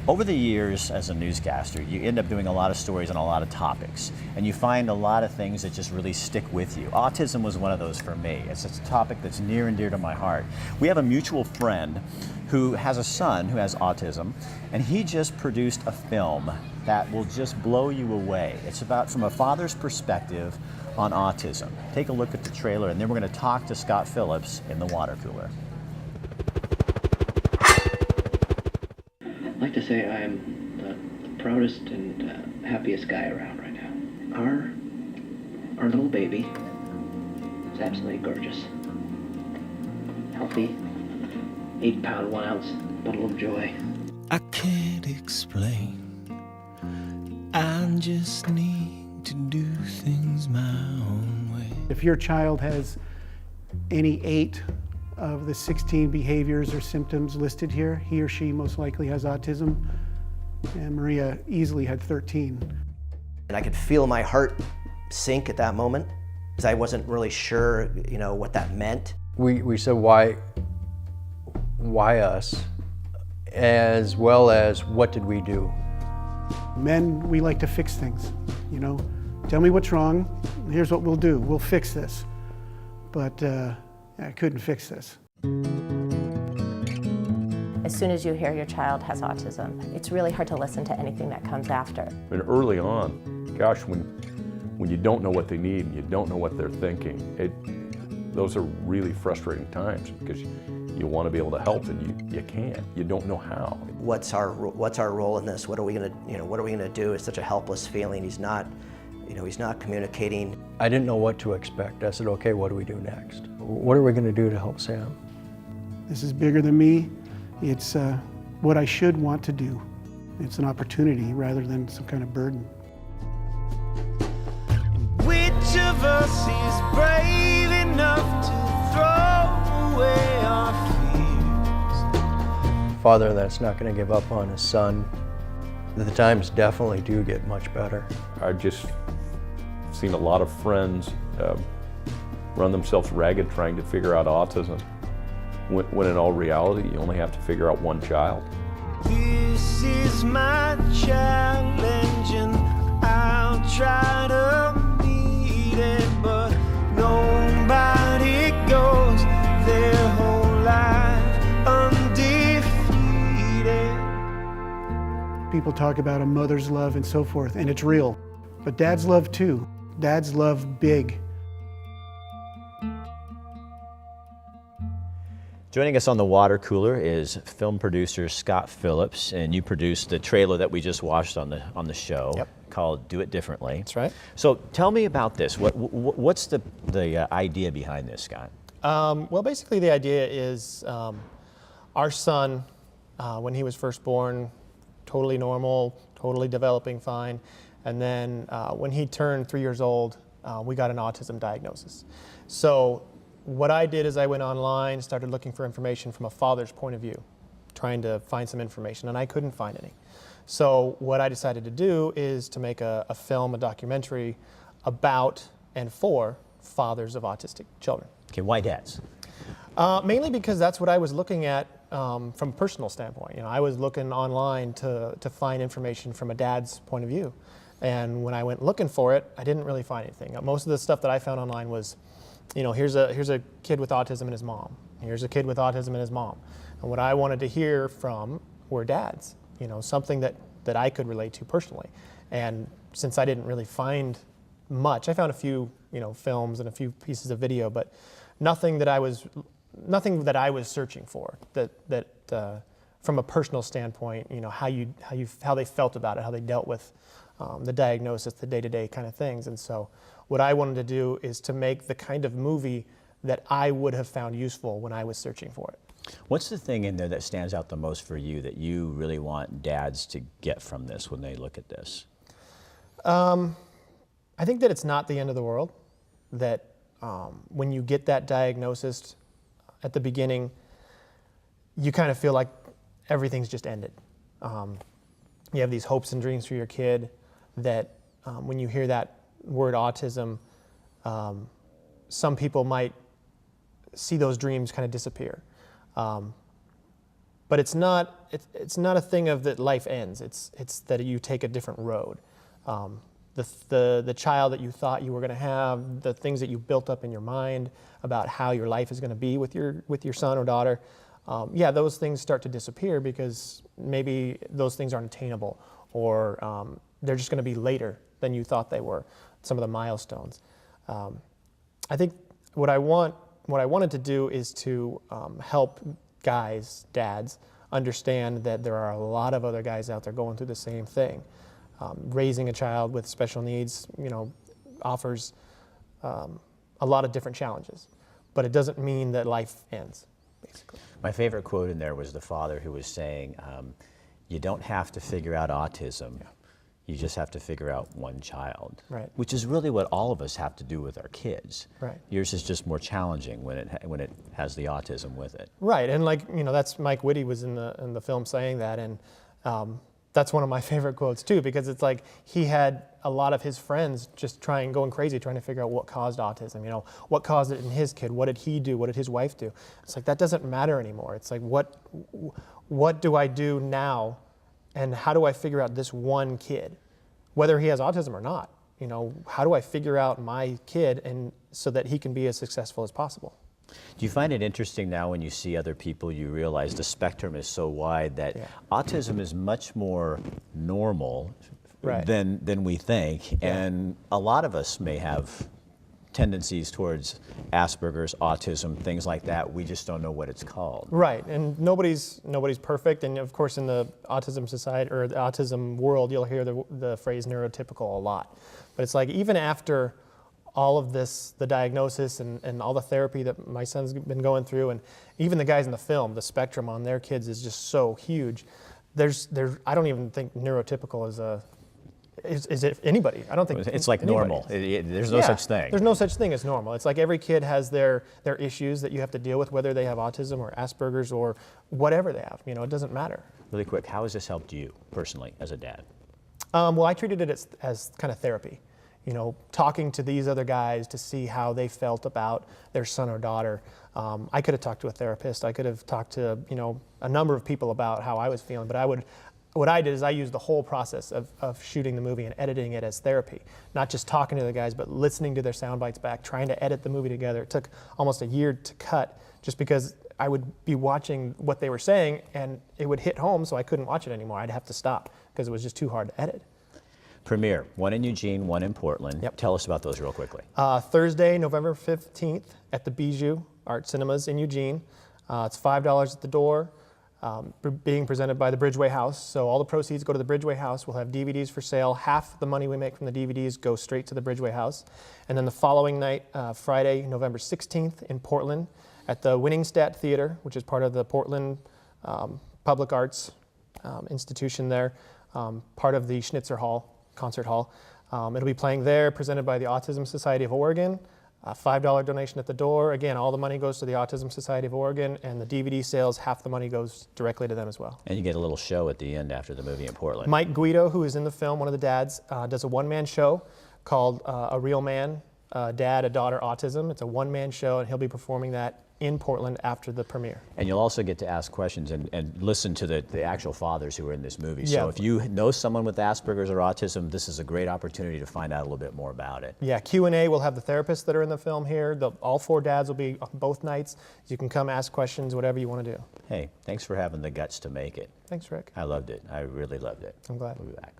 Over the years as a newscaster, you end up doing a lot of stories on a lot of topics, and you find a lot of things that just really stick with you. Autism was one of those for me. It's a topic that's near and dear to my heart. We have a mutual friend who has a son who has autism, and he just produced a film that will just blow you away. It's about from a father's perspective on autism. Take a look at the trailer, and then we're going to talk to Scott Phillips in the water cooler. I'd like to say I am the proudest and happiest guy around right now. Our little baby is absolutely gorgeous. Healthy, 8-pound, 1 ounce bundle of joy. I can't explain. I just need to do things my own way. If your child has any 8 of the 16 behaviors or symptoms listed here, he or she most likely has autism, and Maria easily had 13. And I could feel my heart sink at that moment, because I wasn't really sure, what that meant. We said, why us, as well as what did we do? Men, we like to fix things, Tell me what's wrong, here's what we'll do, we'll fix this. But I couldn't fix this. As soon as you hear your child has autism, it's really hard to listen to anything that comes after. And early on, gosh, when you don't know what they need and you don't know what they're thinking, those are really frustrating times because you want to be able to help and you can't. You don't know how. What's our role in this? What are we gonna do? It's such a helpless feeling. He's not communicating. I didn't know what to expect. I said, okay, what do we do next? What are we going to do to help Sam? This is bigger than me. It's what I should want to do. It's an opportunity rather than some kind of burden. Which of us is brave enough to throw away our fears? Father that's not going to give up on his son. The times definitely do get much better. I've just seen a lot of friends run themselves ragged trying to figure out autism, when in all reality, you only have to figure out one child. This is my challenge and I'll try to meet it, but nobody goes their whole life undefeated. People talk about a mother's love and so forth, and it's real. But dad's love too. Dad's love big. Joining us on the water cooler is film producer Scott Phillips, and you produced the trailer that we just watched on the show. Yep. Called Do It Differently. That's right. So tell me about this. What's the idea behind this, Scott? Well, basically the idea is our son, when he was first born, totally normal, totally developing fine. And then when he turned 3 years old, we got an autism diagnosis. So what I did is I went online, started looking for information from a father's point of view, trying to find some information, and I couldn't find any. So what I decided to do is to make a film, a documentary about and for fathers of autistic children. Okay, why dads? Mainly because that's what I was looking at from a personal standpoint. I was looking online to find information from a dad's point of view. And when I went looking for it, I didn't really find anything. Most of the stuff that I found online was, here's a kid with autism and his mom. Here's a kid with autism and his mom. And what I wanted to hear from were dads, something that I could relate to personally. And since I didn't really find much, I found a few, films and a few pieces of video, but nothing that I was searching for that from a personal standpoint, how they felt about it, how they dealt with the diagnosis, the day-to-day kind of things. And so what I wanted to do is to make the kind of movie that I would have found useful when I was searching for it. What's the thing in there that stands out the most for you that you really want dads to get from this when they look at this? I think that it's not the end of the world, that when you get that diagnosis at the beginning, you kind of feel like everything's just ended. You have these hopes and dreams for your kid that when you hear that word autism, some people might see those dreams kind of disappear. But it's not a thing of that life ends. It's that you take a different road. The child that you thought you were going to have, the things that you built up in your mind about how your life is going to be with your son or daughter, yeah, those things start to disappear because maybe those things aren't attainable, or they're just going to be later than you thought they were. Some of the milestones. I think what I wanted to do is to help guys, dads, understand that there are a lot of other guys out there going through the same thing. Raising a child with special needs, offers a lot of different challenges, but it doesn't mean that life ends, basically. My favorite quote in there was the father who was saying, you don't have to figure out autism. Yeah. You just have to figure out one child, right? Which is really what all of us have to do with our kids. Right. Yours is just more challenging when it has the autism with it. Right, and that's Mike Whitty was in the film saying that, and that's one of my favorite quotes too, because it's like he had a lot of his friends just going crazy trying to figure out what caused autism. What caused it in his kid? What did he do? What did his wife do? It's like that doesn't matter anymore. It's like what do I do now? And how do I figure out this one kid, whether he has autism or not? How do I figure out my kid and so that he can be as successful as possible? Do you find it interesting now when you see other people, you realize the spectrum is so wide that autism is much more normal than we think, and a lot of us may have tendencies towards Asperger's, autism, things like that. We just don't know what it's called. Right, and nobody's perfect, and of course in the autism society or the autism world, you'll hear the phrase neurotypical a lot. But it's like even after all of this, the diagnosis and all the therapy that my son's been going through, and even the guys in the film, the spectrum on their kids is just so huge. I don't even think neurotypical is it anybody? I don't think it's like normal. There's no such thing. There's no such thing as normal. It's like every kid has their issues that you have to deal with, whether they have autism or Asperger's or whatever they have. It doesn't matter. Really quick, how has this helped you personally as a dad? Well, I treated it as kind of therapy. Talking to these other guys to see how they felt about their son or daughter. I could have talked to a therapist. I could have talked to a number of people about how I was feeling, but what I did is I used the whole process of shooting the movie and editing it as therapy. Not just talking to the guys, but listening to their sound bites back, trying to edit the movie together. It took almost a year to cut just because I would be watching what they were saying and it would hit home, so I couldn't watch it anymore. I'd have to stop because it was just too hard to edit. Premiere, one in Eugene, one in Portland. Yep. Tell us about those real quickly. Thursday, November 15th at the Bridgeway Art Cinemas in Eugene. It's $5 at the door. Being presented by the Bridgeway House. So all the proceeds go to the Bridgeway House. We'll have DVDs for sale. Half the money we make from the DVDs goes straight to the Bridgeway House. And then the following night, Friday, November 16th in Portland at the Winningstat Theater, which is part of the Portland Public Arts institution there, part of the Schnitzer Hall, Concert Hall. It'll be playing there, presented by the Autism Society of Oregon. $5 donation at the door. Again, all the money goes to the Autism Society of Oregon, and the DVD sales, half the money goes directly to them as well. And you get a little show at the end after the movie in Portland. Mike Guido, who is in the film, one of the dads, does a one-man show called A Real Man, Dad, a Daughter, Autism. It's a one-man show, and he'll be performing that in Portland after the premiere. And you'll also get to ask questions and listen to the actual fathers who are in this movie. Yeah. So if you know someone with Asperger's or autism, this is a great opportunity to find out a little bit more about it. Yeah, Q&A, we'll have the therapists that are in the film here. All four dads will be on both nights. You can come ask questions, whatever you want to do. Hey, thanks for having the guts to make it. Thanks, Rick. I loved it. I really loved it. I'm glad. We'll be back.